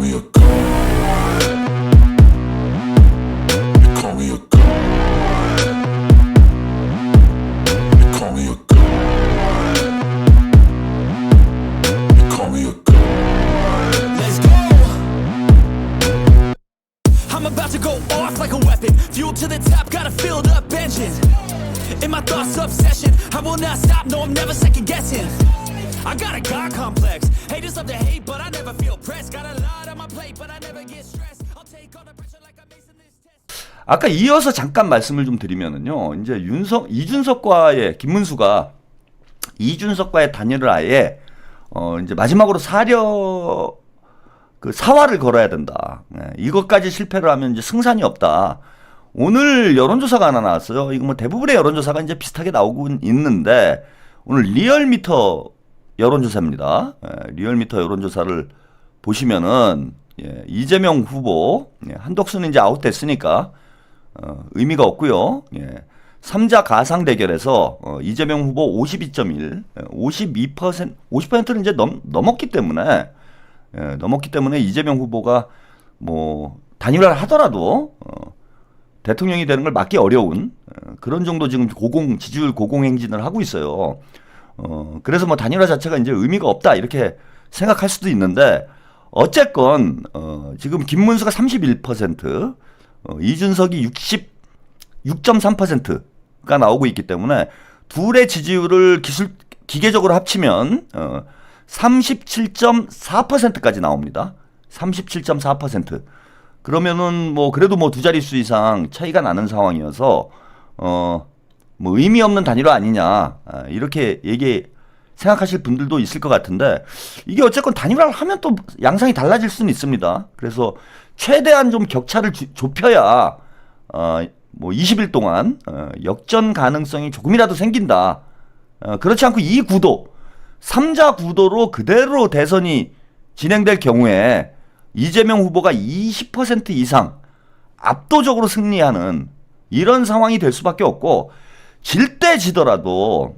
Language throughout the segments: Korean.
me a god. You call me a god. You call me a god. You call me a god. Let's go. I'm about to go off like a weapon. Fuel to the top, got a filled up engine. In my thoughts, obsession. I will not stop, no, I'm never second guessing. I got a God complex. Haters love to hate, but I never feel pressed. Got a lot on my plate, but I never get stressed. I'll take all the pressure like I'm acing this test. 아까 이어서 잠깐 말씀을 좀 드리면은요. 이제 이준석과의 김문수가 이준석과의 단일을 아예 이제 마지막으로 사활을 걸어야 된다. 이것까지 실패를 하면 이제 승산이 없다. 오늘 여론조사가 하나 나왔어요. 이거 뭐 대부분의 여론조사가 이제 비슷하게 나오고 있는데 오늘 리얼미터 여론조사입니다. 리얼미터 여론조사를 보시면은 이재명 후보 한덕수는 이제 아웃됐으니까 의미가 없고요. 3자 가상 대결에서 이재명 후보 52.1, 50%는 이제 넘었기 때문에 이재명 후보가 뭐 단일화를 하더라도 대통령이 되는 걸 막기 어려운 그런 정도 지금 지지율 고공행진을 하고 있어요. 그래서 뭐 단일화 자체가 이제 의미가 없다 이렇게 생각할 수도 있는데 어쨌건 지금 김문수가 31%, 이준석이 66.3%가 나오고 있기 때문에 둘의 지지율을 기계적으로 합치면 37.4%까지 나옵니다. 37.4%. 그러면은 뭐 그래도 뭐 두 자릿수 이상 차이가 나는 상황이어서 뭐 의미 없는 단일화 아니냐 이렇게 생각하실 분들도 있을 것 같은데 이게 어쨌건 단일화를 하면 또 양상이 달라질 수는 있습니다. 그래서 최대한 좀 격차를 좁혀야 뭐 20일 동안 역전 가능성이 조금이라도 생긴다. 그렇지 않고 이 구도 3자 구도로 그대로 대선이 진행될 경우에 이재명 후보가 20% 이상 압도적으로 승리하는 이런 상황이 될 수밖에 없고 질 때 지더라도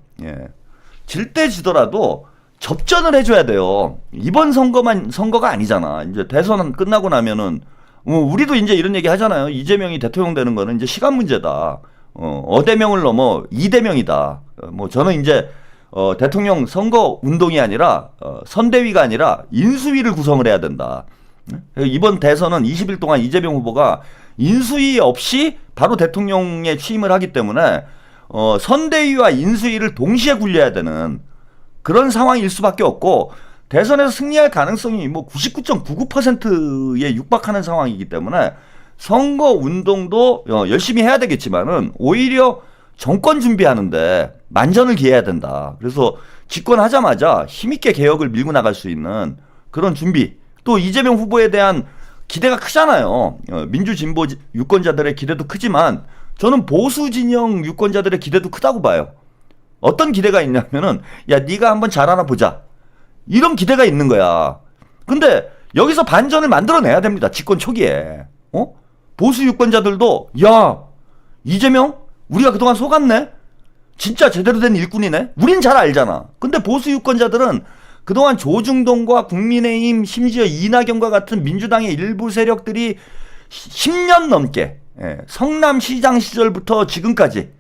접전을 해줘야 돼요. 이번 선거가 아니잖아. 이제 대선 끝나고 나면은 우리도 이제 이런 얘기 하잖아요. 이재명이 대통령 되는 거는 이제 시간 문제다. 어대명을 넘어 이대명이다. 뭐 저는 이제 대통령 선거 운동이 아니라 선대위가 아니라 인수위를 구성을 해야 된다. 이번 대선은 20일 동안 이재명 후보가 인수위 없이 바로 대통령에 취임을 하기 때문에 선대위와 인수위를 동시에 굴려야 되는 그런 상황일 수밖에 없고 대선에서 승리할 가능성이 뭐 99.99%에 육박하는 상황이기 때문에 선거 운동도 열심히 해야 되겠지만은 오히려 정권 준비하는데 만전을 기해야 된다. 그래서 집권하자마자 힘있게 개혁을 밀고 나갈 수 있는 그런 준비. 또 이재명 후보에 대한 기대가 크잖아요. 민주진보 유권자들의 기대도 크지만 저는 보수 진영 유권자들의 기대도 크다고 봐요. 어떤 기대가 있냐면은 야 네가 한번 잘하나 보자. 이런 기대가 있는 거야. 근데 여기서 반전을 만들어내야 됩니다. 집권 초기에. 보수 유권자들도 야 이재명 우리가 그동안 속았네. 진짜 제대로 된 일꾼이네. 우린 잘 알잖아. 근데 보수 유권자들은 그동안 조중동과 국민의힘 심지어 이낙연과 같은 민주당의 일부 세력들이 10년 넘게 성남시장 시절부터 지금까지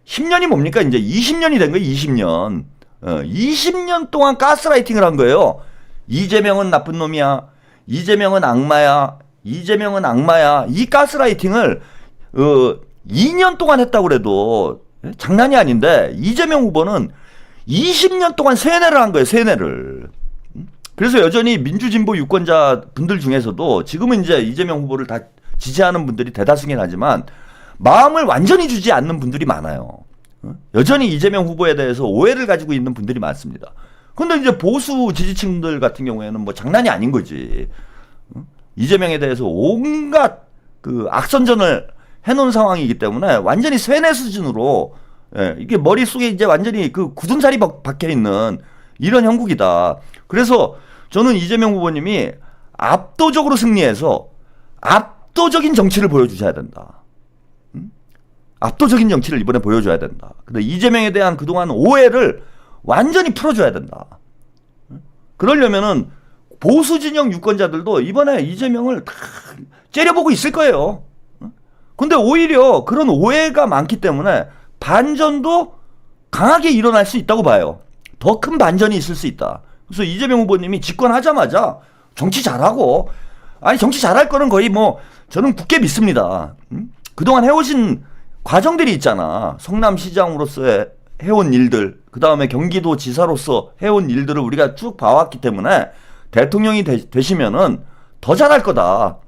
10년이 뭡니까? 이제 20년이 된 거예요. 20년. 20년 동안 가스라이팅을 한 거예요. 이재명은 나쁜 놈이야. 이재명은 악마야. 이재명은 악마야. 이 가스라이팅을 2년 동안 했다고 그래도 장난이 아닌데 이재명 후보는 20년 동안 세뇌를 한 거예요. 세뇌를. 그래서 여전히 민주진보 유권자 분들 중에서도 지금은 이제 이재명 후보를 다 지지하는 분들이 대다수긴 하지만 마음을 완전히 주지 않는 분들이 많아요. 여전히 이재명 후보에 대해서 오해를 가지고 있는 분들이 많습니다. 근데 이제 보수 지지층들 같은 경우에는 뭐 장난이 아닌 거지. 이재명에 대해서 온갖 그 악선전을 해놓은 상황이기 때문에 완전히 세뇌 수준으로 이게 머릿속에 이제 완전히 그 굳은 살이 박혀 있는 이런 형국이다. 그래서 저는 이재명 후보님이 압도적으로 승리해서 압도적인 정치를 보여주셔야 된다. 압도적인 정치를 이번에 보여줘야 된다. 근데 이재명에 대한 그동안 오해를 완전히 풀어줘야 된다. 그러려면은 보수 진영 유권자들도 이번에 이재명을 다 째려보고 있을 거예요. 근데 오히려 그런 오해가 많기 때문에 반전도 강하게 일어날 수 있다고 봐요. 더 큰 반전이 있을 수 있다. 그래서 이재명 후보님이 집권하자마자 정치 잘하고, 아니 정치 잘할 거는 거의 뭐 저는 굳게 믿습니다. 그동안 해오신 과정들이 있잖아. 성남시장으로서의 해온 일들, 그 다음에 경기도지사로서 해온 일들을 우리가 쭉 봐왔기 때문에 대통령이 되시면은 더 잘할 거다.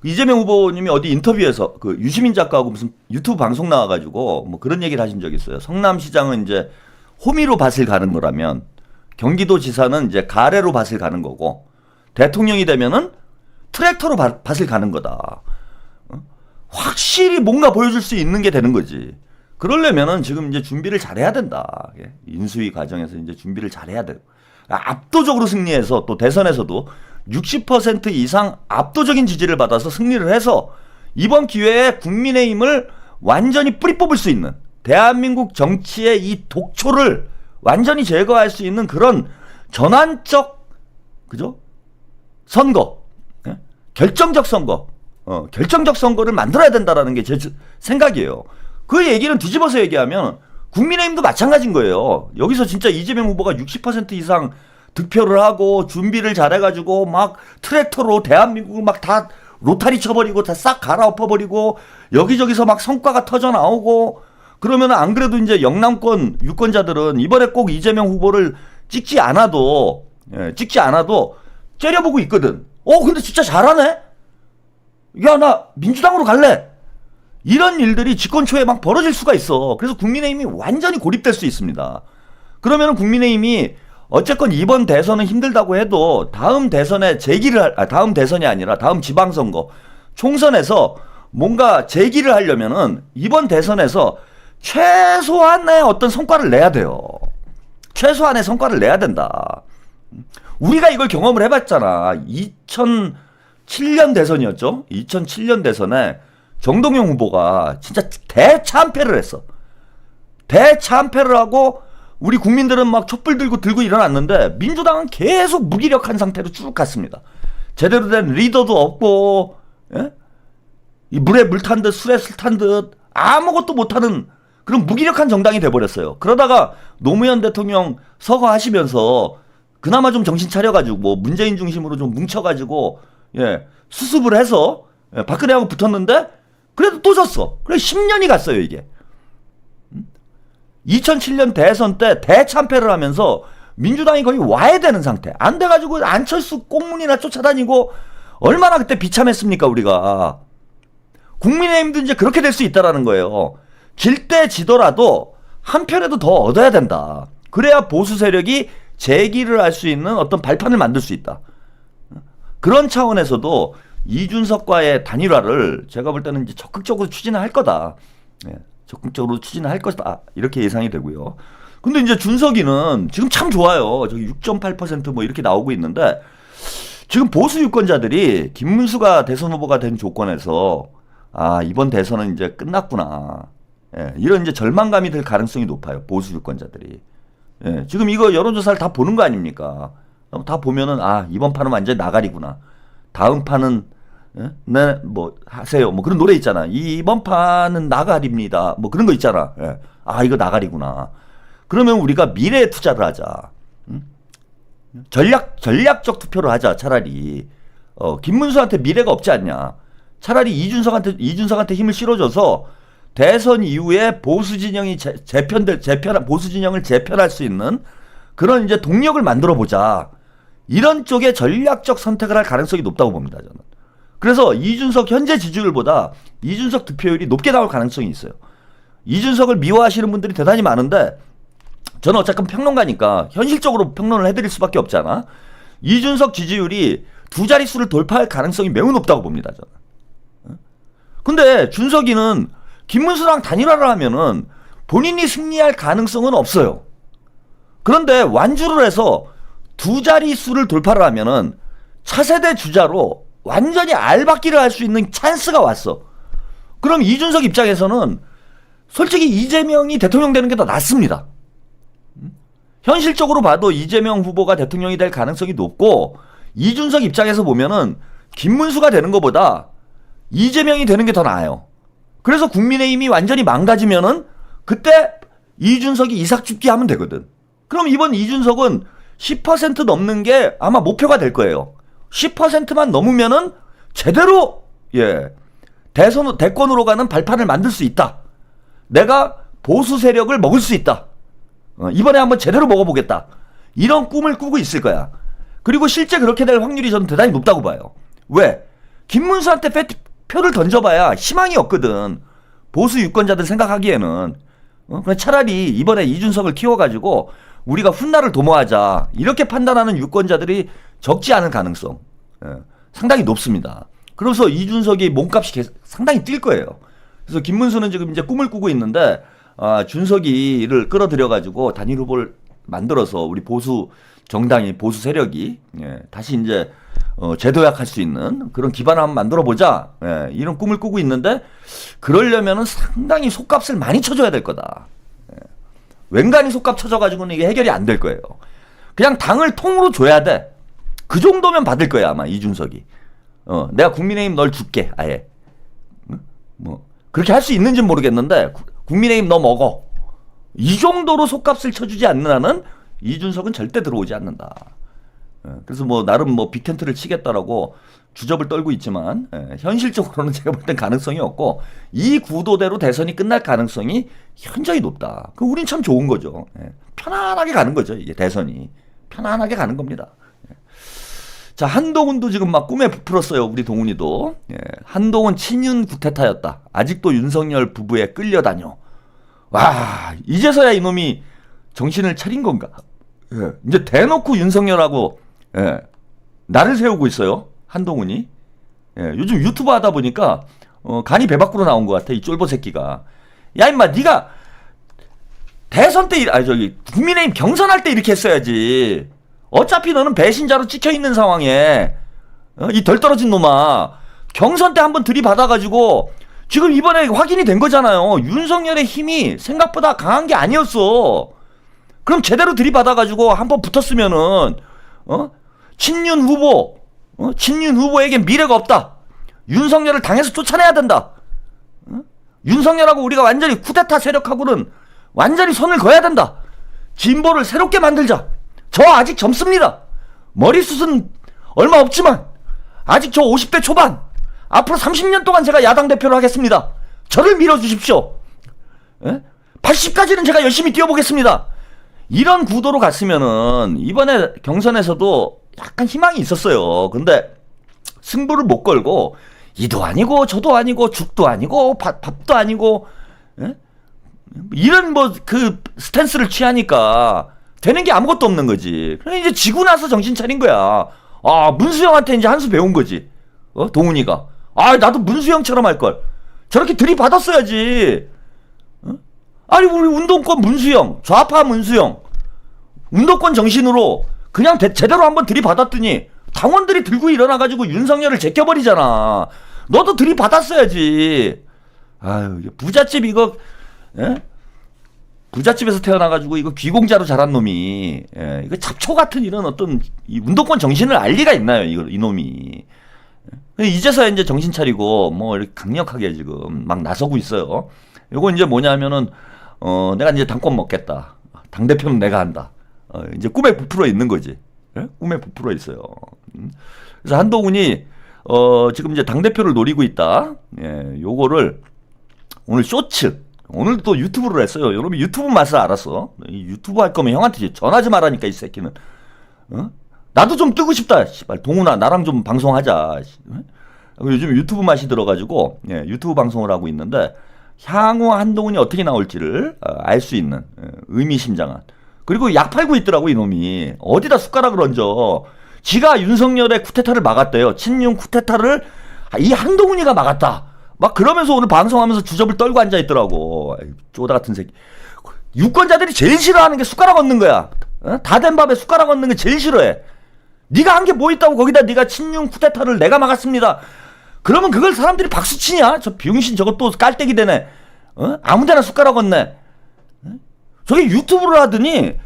이재명 후보님이 어디 인터뷰에서 그 유시민 작가하고 무슨 유튜브 방송 나와가지고 뭐 그런 얘기를 하신 적이 있어요. 성남시장은 이제 호미로 밭을 가는 거라면 경기도지사는 이제 가래로 밭을 가는 거고 대통령이 되면은 트랙터로 밭을 가는 거다. 확실히 뭔가 보여줄 수 있는 게 되는 거지. 그러려면은 지금 이제 준비를 잘해야 된다. 인수위 과정에서 이제 준비를 잘해야 돼. 압도적으로 승리해서 또 대선에서도 60% 이상 압도적인 지지를 받아서 승리를 해서 이번 기회에 국민의힘을 완전히 뿌리 뽑을 수 있는, 대한민국 정치의 이 독초를 완전히 제거할 수 있는 그런 전환적, 그죠? 선거, 결정적 선거, 결정적 선거를 만들어야 된다라는 게 제 생각이에요. 그 얘기는 뒤집어서 얘기하면 국민의힘도 마찬가지인 거예요. 여기서 진짜 이재명 후보가 60% 이상 득표를 하고 준비를 잘해가지고 막 트랙터로 대한민국을 막 다 로타리 쳐버리고 다 싹 갈아엎어버리고 여기저기서 막 성과가 터져 나오고 그러면 안 그래도 이제 영남권 유권자들은 이번에 꼭 이재명 후보를 찍지 않아도 째려보고 있거든. 근데 진짜 잘하네? 야, 나 민주당으로 갈래? 이런 일들이 집권 초에 막 벌어질 수가 있어. 그래서 국민의힘이 완전히 고립될 수 있습니다. 그러면 국민의힘이 어쨌건 이번 대선은 힘들다고 해도 다음 대선에 다음 대선이 아니라 다음 지방선거, 총선에서 뭔가 재기를 하려면은 이번 대선에서 최소한의 어떤 성과를 내야 돼요. 최소한의 성과를 내야 된다. 우리가 이걸 경험을 해봤잖아. 2007년 대선이었죠. 2007년 대선에 정동영 후보가 진짜 대참패를 했어. 대참패를 하고 우리 국민들은 막 촛불 들고 일어났는데 민주당은 계속 무기력한 상태로 쭉 갔습니다. 제대로 된 리더도 없고, 예? 이 물에 물 탄 듯 술에 술 탄 듯 아무것도 못하는 그런 무기력한 정당이 돼버렸어요. 그러다가 노무현 대통령 서거하시면서 그나마 좀 정신 차려가지고 문재인 중심으로 좀 뭉쳐가지고 수습을 해서 박근혜하고 붙었는데 그래도 또 졌어. 그래 10년이 갔어요 이게. 2007년 대선 때 대참패를 하면서 민주당이 거의 와해되는 상태. 안 돼가지고 안철수 꽁문이나 쫓아다니고 얼마나 그때 비참했습니까 우리가. 국민의힘도 이제 그렇게 될 수 있다라는 거예요. 질 때 지더라도 한 편에도 더 얻어야 된다. 그래야 보수 세력이 재기를 할 수 있는 어떤 발판을 만들 수 있다. 그런 차원에서도 이준석과의 단일화를 제가 볼 때는 이제 적극적으로 추진할 거다. 적극적으로 추진할 것이다. 이렇게 예상이 되고요. 근데 이제 준석이는 지금 참 좋아요. 저기 6.8% 뭐 이렇게 나오고 있는데 지금 보수 유권자들이 김문수가 대선 후보가 된 조건에서 이번 대선은 이제 끝났구나. 이런 이제 절망감이 들 가능성이 높아요. 보수 유권자들이. 지금 이거 여론조사를 다 보는 거 아닙니까? 다 보면은 이번 판은 완전히 나가리구나. 다음 판은 네, 뭐 하세요. 뭐 그런 노래 있잖아. 이번 판은 나가리입니다. 뭐 그런 거 있잖아. 이거 나가리구나. 그러면 우리가 미래에 투자를 하자. 전략적 투표를 하자. 차라리 김문수한테 미래가 없지 않냐. 차라리 이준석한테 힘을 실어줘서 대선 이후에 보수 진영이 보수 진영을 재편할 수 있는 그런 이제 동력을 만들어 보자. 이런 쪽에 전략적 선택을 할 가능성이 높다고 봅니다, 저는. 그래서 이준석 현재 지지율보다 이준석 득표율이 높게 나올 가능성이 있어요. 이준석을 미워하시는 분들이 대단히 많은데 저는 어쨌든 평론가니까 현실적으로 평론을 해드릴 수밖에 없잖아. 이준석 지지율이 두 자릿수를 돌파할 가능성이 매우 높다고 봅니다, 저는. 근데 준석이는 김문수랑 단일화를 하면은 본인이 승리할 가능성은 없어요. 그런데 완주를 해서 두 자릿수를 돌파를 하면은 차세대 주자로 완전히 알박기를 할 수 있는 찬스가 왔어. 그럼 이준석 입장에서는 솔직히 이재명이 대통령 되는 게 더 낫습니다. 현실적으로 봐도 이재명 후보가 대통령이 될 가능성이 높고 이준석 입장에서 보면은 김문수가 되는 것보다 이재명이 되는 게 더 나아요. 그래서 국민의힘이 완전히 망가지면은 그때 이준석이 이삭죽기 하면 되거든. 그럼 이번 이준석은 10% 넘는 게 아마 목표가 될 거예요. 10%만 넘으면은 제대로 대권으로 가는 발판을 만들 수 있다. 내가 보수 세력을 먹을 수 있다. 이번에 한번 제대로 먹어보겠다. 이런 꿈을 꾸고 있을 거야. 그리고 실제 그렇게 될 확률이 저는 대단히 높다고 봐요. 왜? 김문수한테 표를 던져봐야 희망이 없거든. 보수 유권자들 생각하기에는. 차라리 이번에 이준석을 키워가지고 우리가 훗날을 도모하자. 이렇게 판단하는 유권자들이 적지 않은 가능성 상당히 높습니다. 그래서 이준석이 몸값이 상당히 뛸 거예요. 그래서 김문수는 지금 이제 꿈을 꾸고 있는데 준석이를 끌어들여가지고 단일 후보를 만들어서 우리 보수 정당이 보수 세력이 다시 이제 재도약할 수 있는 그런 기반을 한번 만들어 보자. 이런 꿈을 꾸고 있는데 그러려면은 상당히 속값을 많이 쳐줘야 될 거다. 웬간히 속값 쳐줘가지고는 이게 해결이 안 될 거예요. 그냥 당을 통으로 줘야 돼. 그 정도면 받을 거야 아마 이준석이. 내가 국민의힘 널 줄게 아예. 뭐 그렇게 할 수 있는지는 모르겠는데 국민의힘 너 먹어. 이 정도로 속값을 쳐주지 않는 한은 이준석은 절대 들어오지 않는다. 그래서 뭐 나름 뭐 빅텐트를 치겠다라고 주접을 떨고 있지만 현실적으로는 제가 볼 땐 가능성이 없고 이 구도대로 대선이 끝날 가능성이 현저히 높다. 그 우린 참 좋은 거죠. 편안하게 가는 거죠. 이게 대선이 편안하게 가는 겁니다. 자, 한동훈도 지금 막 꿈에 부풀었어요. 우리 동훈이도. 한동훈 친윤 구테타였다. 아직도 윤석열 부부에 끌려다녀. 와, 이제서야 이놈이 정신을 차린 건가? 이제 대놓고 윤석열하고 나를 세우고 있어요. 한동훈이. 요즘 유튜브 하다 보니까 간이 배 밖으로 나온 것 같아. 이 쫄보 새끼가. 야 임마 네가 대선 때 국민의힘 경선할 때 이렇게 했어야지. 어차피 너는 배신자로 찍혀있는 상황에 이 덜 떨어진 놈아 경선 때 한번 들이받아가지고 지금 이번에 확인이 된 거잖아요. 윤석열의 힘이 생각보다 강한 게 아니었어. 그럼 제대로 들이받아가지고 한번 붙었으면은 친윤 후보에게 미래가 없다. 윤석열을 당에서 쫓아내야 된다. 윤석열하고 우리가 완전히 쿠데타 세력하고는 완전히 손을 그어야 된다. 진보를 새롭게 만들자. 저 아직 젊습니다. 머리숱은 얼마 없지만 아직 저 50대 초반. 앞으로 30년 동안 제가 야당 대표를 하겠습니다. 저를 밀어주십시오. 80까지는 제가 열심히 뛰어보겠습니다. 이런 구도로 갔으면은 이번에 경선에서도 약간 희망이 있었어요. 근데 승부를 못 걸고 이도 아니고 저도 아니고 죽도 아니고 밥도 아니고 이런 뭐 그 스탠스를 취하니까 되는 게 아무것도 없는 거지. 그래 이제 지고 나서 정신 차린 거야. 아, 문수영한테 이제 한 수 배운 거지. 동훈이가. 아, 나도 문수영처럼 할 걸. 저렇게 들이받았어야지. 아니 우리 운동권 문수영, 좌파 문수영, 운동권 정신으로 그냥 제대로 한번 들이받았더니 당원들이 들고 일어나가지고 윤석열을 제껴버리잖아. 너도 들이받았어야지. 아유, 부잣집 이거, 부잣집에서 태어나가지고 이거 귀공자로 자란 놈이, 이거 잡초 같은 이런 어떤 이 운동권 정신을 알 리가 있나요, 이놈이. 이제서야 이제 정신 차리고 뭐 이렇게 강력하게 지금 막 나서고 있어요. 요거 이제 뭐냐면은, 내가 이제 당권 먹겠다. 당대표는 내가 한다. 이제 꿈에 부풀어 있는 거지. 꿈에 부풀어 있어요. 그래서 한동훈이, 지금 이제 당대표를 노리고 있다. 요거를 오늘 쇼츠, 오늘 또 유튜브를 했어요. 여러분 유튜브 맛을 알았어. 이 유튜브 할 거면 형한테 전화하지 말라니까, 이 새끼는. 나도 좀 뜨고 싶다. 씨발, 동훈아, 나랑 좀 방송하자. 요즘 유튜브 맛이 들어가지고, 유튜브 방송을 하고 있는데, 향후 한동훈이 어떻게 나올지를 알 수 있는 의미심장한. 그리고 약 팔고 있더라고 이놈이. 어디다 숟가락을 얹어. 지가 윤석열의 쿠데타를 막았대요. 친윤 쿠데타를 이 한동훈이가 막았다. 막 그러면서 오늘 방송하면서 주접을 떨고 앉아있더라고. 쪼다 같은 새끼. 유권자들이 제일 싫어하는 게 숟가락 얹는 거야. 다 된 밥에 숟가락 얹는 게 제일 싫어해. 네가 한 게 뭐 있다고 거기다 네가 친윤 쿠데타를 내가 막았습니다. 그러면 그걸 사람들이 박수치냐? 저 병신 저것도 깔때기 되네. 아무데나 숟가락 얹네. 저게 유튜브를 하더니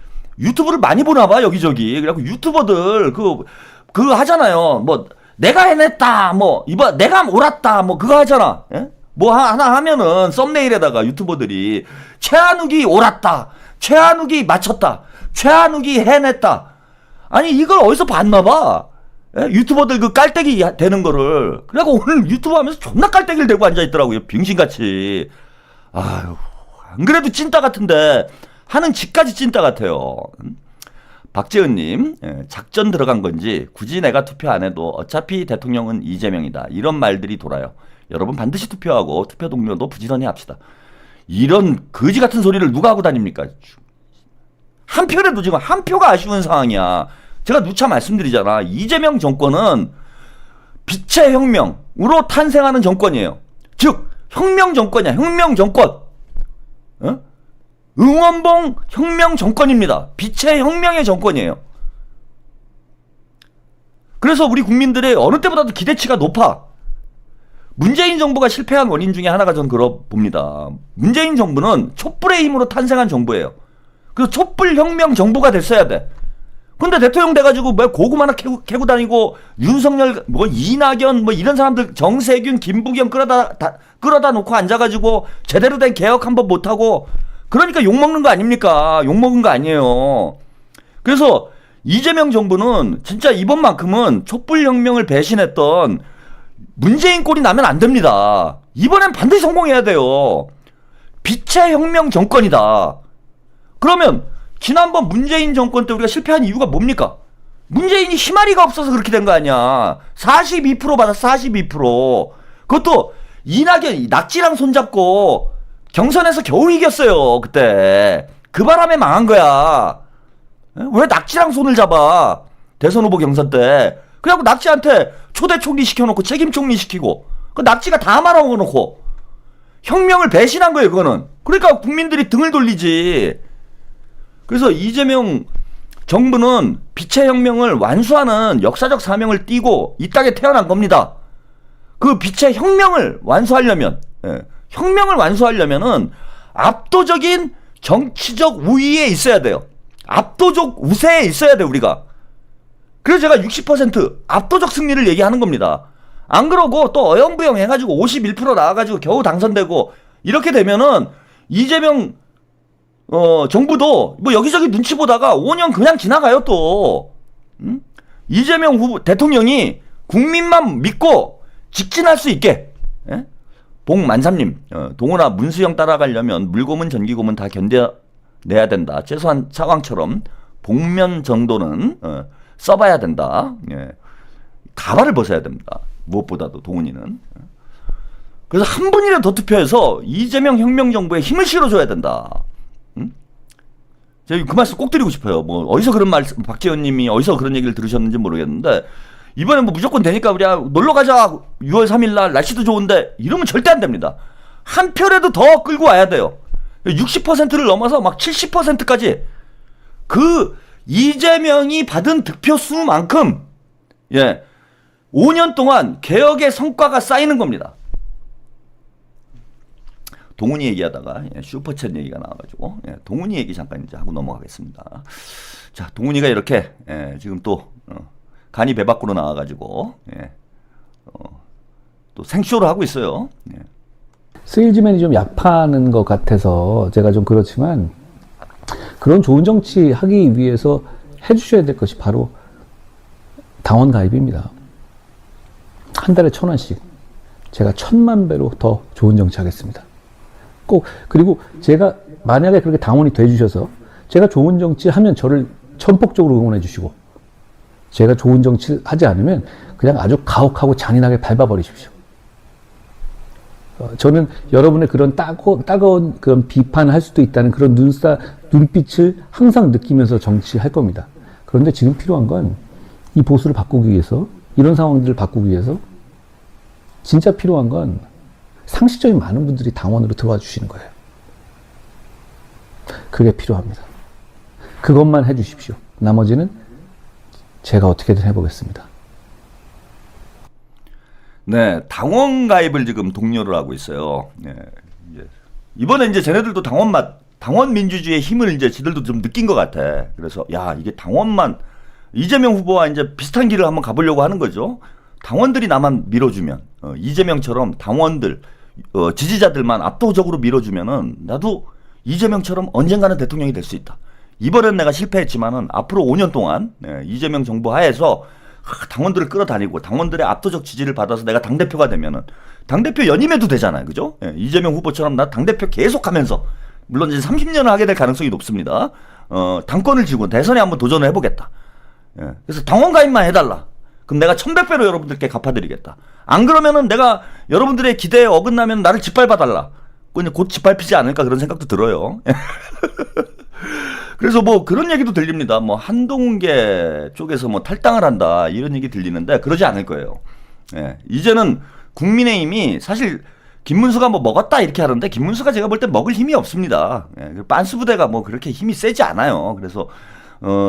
유튜브를 많이 보나 봐 여기저기. 그래갖고 유튜버들 그 하잖아요. 뭐 내가 해냈다, 뭐 이봐 내가 옳았다, 뭐 그거 하잖아. 예? 뭐 하나 하면은 썸네일에다가 유튜버들이 최한욱이 옳았다, 최한욱이 맞췄다, 최한욱이 해냈다. 아니 이걸 어디서 봤나 봐. 예? 유튜버들 그 깔때기 되는 거를. 그래갖고 오늘 유튜브 하면서 존나 깔때기를 대고 앉아있더라고요. 빙신같이. 아유, 안 그래도 찐따 같은데 하는 짓까지 찐따 같아요. 박재은님, 작전 들어간 건지 굳이 내가 투표 안 해도 어차피 대통령은 이재명이다. 이런 말들이 돌아요. 여러분 반드시 투표하고 투표 동료도 부지런히 합시다. 이런 거지 같은 소리를 누가 하고 다닙니까? 한 표라도 지금 한 표가 아쉬운 상황이야. 제가 누차 말씀드리잖아. 이재명 정권은 빛의 혁명으로 탄생하는 정권이에요. 즉 혁명 정권이야. 혁명 정권. 어? 응원봉 혁명 정권입니다. 빛의 혁명의 정권이에요. 그래서 우리 국민들의 어느 때보다도 기대치가 높아. 문재인 정부가 실패한 원인 중에 하나가 저는 그렇 봅니다. 문재인 정부는 촛불의 힘으로 탄생한 정부예요. 그래서 촛불 혁명 정부가 됐어야 돼. 근데 대통령 돼가지고 뭐 고구마 하나 캐고 다니고 윤석열 뭐 이낙연 뭐 이런 사람들 정세균 김부겸 끌어다 놓고 앉아가지고 제대로 된 개혁 한번 못하고 그러니까 욕먹는 거 아닙니까? 욕먹은 거 아니에요. 그래서 이재명 정부는 진짜 이번만큼은 촛불혁명을 배신했던 문재인 꼴이 나면 안 됩니다. 이번엔 반드시 성공해야 돼요. 빛의 혁명 정권이다. 그러면 지난번 문재인 정권 때 우리가 실패한 이유가 뭡니까? 문재인이 희마리가 없어서 그렇게 된 거 아니야. 42% 받았어. 42%. 그것도 이낙연 낙지랑 손잡고 경선에서 겨우 이겼어요. 그때 그 바람에 망한 거야. 왜 낙지랑 손을 잡아? 대선 후보 경선 때. 그래갖고 낙지한테 초대 총리 시켜놓고 책임 총리 시키고 그 낙지가 다 말아먹어놓고 혁명을 배신한 거예요. 그거는. 그러니까 국민들이 등을 돌리지. 그래서 이재명 정부는 빛의 혁명을 완수하는 역사적 사명을 띠고 이 땅에 태어난 겁니다. 그 빛의 혁명을 완수하려면 혁명을 완수하려면은 압도적인 정치적 우위에 있어야 돼요. 압도적 우세에 있어야 돼 우리가. 그래서 제가 60% 압도적 승리를 얘기하는 겁니다. 안 그러고 또 어영부영 해가지고 51% 나와가지고 겨우 당선되고 이렇게 되면은 이재명 정부도 뭐 여기저기 눈치 보다가 5년 그냥 지나가요 또. 이재명 후보 대통령이 국민만 믿고 직진할 수 있게. 봉만삼님, 동훈아 문수영 따라가려면 물고문 전기고문 다 견뎌내야 된다. 최소한 차광처럼 복면 정도는 써봐야 된다. 가발을 벗어야 됩니다. 무엇보다도 동훈이는. 그래서 한 분이라도 더 투표해서 이재명 혁명정부에 힘을 실어줘야 된다. 제가 그 말씀 꼭 드리고 싶어요. 뭐 어디서 그런 말, 박재현님이 어디서 그런 얘기를 들으셨는지 모르겠는데 이번에 뭐 무조건 되니까 우리 놀러 가자. 6월 3일 날 날씨도 좋은데 이러면 절대 안 됩니다. 한 표라도 더 끌고 와야 돼요. 60%를 넘어서 막 70%까지 그 이재명이 받은 득표수만큼 5년 동안 개혁의 성과가 쌓이는 겁니다. 동훈이 얘기하다가 슈퍼챗 얘기가 나와가지고 동훈이 얘기 잠깐 이제 하고 넘어가겠습니다. 자, 동훈이가 이렇게 지금 또 간이 배 밖으로 나와가지고 또 생쇼를 하고 있어요. 세일즈맨이 좀 약파하는 것 같아서 제가 좀 그렇지만 그런 좋은 정치 하기 위해서 해주셔야 될 것이 바로 당원 가입입니다. 한 달에 1,000원씩 제가 1000만 배로 더 좋은 정치 하겠습니다. 꼭. 그리고 제가 만약에 그렇게 당원이 돼주셔서 제가 좋은 정치 하면 저를 전폭적으로 응원해 주시고 제가 좋은 정치 하지 않으면 그냥 아주 가혹하고 잔인하게 밟아버리십시오. 저는 여러분의 그런 따가운 그런 비판을 할 수도 있다는 그런 눈빛을 항상 느끼면서 정치할 겁니다. 그런데 지금 필요한 건 이 보수를 바꾸기 위해서, 이런 상황들을 바꾸기 위해서 진짜 필요한 건 상식적인 많은 분들이 당원으로 들어와 주시는 거예요. 그게 필요합니다. 그것만 해주십시오. 나머지는 제가 어떻게든 해보겠습니다. 네, 당원 가입을 지금 독려를 하고 있어요. 이번에 이제 쟤네들도 당원 당원 민주주의의 힘을 이제 지들도 좀 느낀 것 같아. 그래서 야 이게 당원만 이재명 후보와 이제 비슷한 길을 한번 가보려고 하는 거죠. 당원들이 나만 밀어주면 이재명처럼 당원들 지지자들만 압도적으로 밀어주면은 나도 이재명처럼 언젠가는 대통령이 될 수 있다. 이번엔 내가 실패했지만은 앞으로 5년 동안 이재명 정부 하에서 당원들을 끌어다니고 당원들의 압도적 지지를 받아서 내가 당대표가 되면은 당대표 연임해도 되잖아요. 그죠? 이재명 후보처럼 나 당대표 계속하면서 물론 이제 30년을 하게 될 가능성이 높습니다. 당권을 쥐고 대선에 한번 도전을 해보겠다. 그래서 당원 가입만 해달라. 그럼 내가 1100배로 여러분들께 갚아드리겠다. 안 그러면은 내가 여러분들의 기대에 어긋나면 나를 짓밟아달라. 곧 짓밟히지 않을까 그런 생각도 들어요. 그래서 뭐 그런 얘기도 들립니다. 뭐 한동훈계 쪽에서 뭐 탈당을 한다 이런 얘기 들리는데 그러지 않을 거예요. 이제는 국민의힘이 사실 김문수가 뭐 먹었다 이렇게 하는데 김문수가 제가 볼 때 먹을 힘이 없습니다. 빤스 부대가 뭐 그렇게 힘이 세지 않아요. 그래서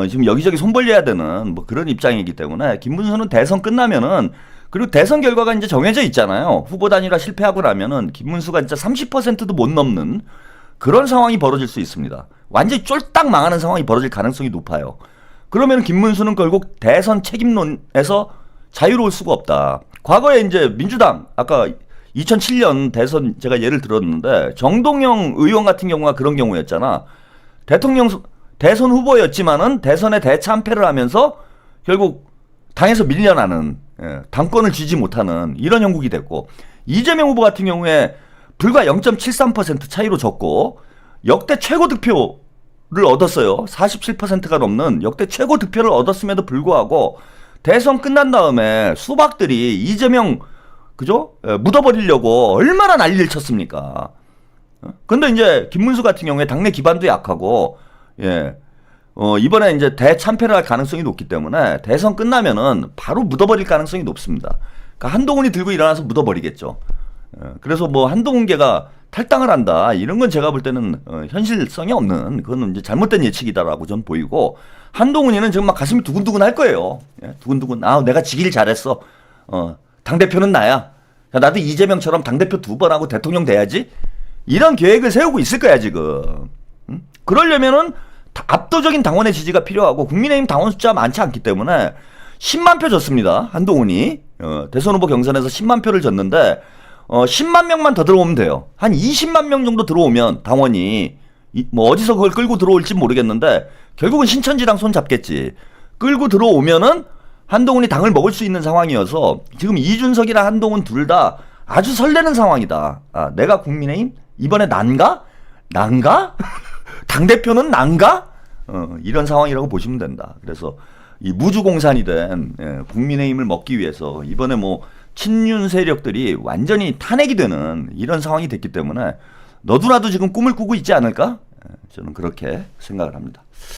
지금 여기저기 손 벌려야 되는 뭐 그런 입장이기 때문에 김문수는 대선 끝나면은 그리고 대선 결과가 이제 정해져 있잖아요. 후보 단일화 실패하고 나면은 김문수가 진짜 30%도 못 넘는 그런 상황이 벌어질 수 있습니다. 완전히 쫄딱 망하는 상황이 벌어질 가능성이 높아요. 그러면 김문수는 결국 대선 책임론에서 자유로울 수가 없다. 과거에 이제 민주당 아까 2007년 대선 제가 예를 들었는데 정동영 의원 같은 경우가 그런 경우였잖아. 대선 후보였지만은 대선에 대참패를 하면서 결국 당에서 밀려나는 당권을 쥐지 못하는 이런 형국이 됐고 이재명 후보 같은 경우에 불과 0.73% 차이로 졌고 역대 최고 득표를 얻었어요. 47%가 넘는 역대 최고 득표를 얻었음에도 불구하고 대선 끝난 다음에 수박들이 이재명 그죠? 묻어버리려고 얼마나 난리를 쳤습니까? 근데 이제 김문수 같은 경우에 당내 기반도 약하고 이번에 이제 대참패를 할 가능성이 높기 때문에 대선 끝나면은 바로 묻어버릴 가능성이 높습니다. 그러니까 한동훈이 들고 일어나서 묻어버리겠죠. 그래서 뭐 한동훈계가 탈당을 한다 이런 건 제가 볼 때는 현실성이 없는 그건 이제 잘못된 예측이다라고 전 보이고 한동훈이는 지금 막 가슴이 두근두근 할 거예요. 두근두근 내가 지길 잘했어. 당대표는 나야. 나도 이재명처럼 당대표 2번 하고 대통령 돼야지. 이런 계획을 세우고 있을 거야 지금. 그러려면은 압도적인 당원의 지지가 필요하고 국민의힘 당원 숫자가 많지 않기 때문에 10만 표 졌습니다. 한동훈이 대선 후보 경선에서 10만 표를 졌는데 10만 명만 더 들어오면 돼요. 한 20만 명 정도 들어오면 당원이 뭐 어디서 그걸 끌고 들어올지 모르겠는데 결국은 신천지랑 손 잡겠지. 끌고 들어오면은 한동훈이 당을 먹을 수 있는 상황이어서 지금 이준석이랑 한동훈 둘 다 아주 설레는 상황이다. 내가 국민의힘 이번에 난가? 당대표는 난가? 이런 상황이라고 보시면 된다. 그래서 이 무주공산이 된 국민의힘을 먹기 위해서 이번에 뭐 친윤 세력들이 완전히 탄핵이 되는 이런 상황이 됐기 때문에 너도나도 지금 꿈을 꾸고 있지 않을까? 저는 그렇게 생각을 합니다.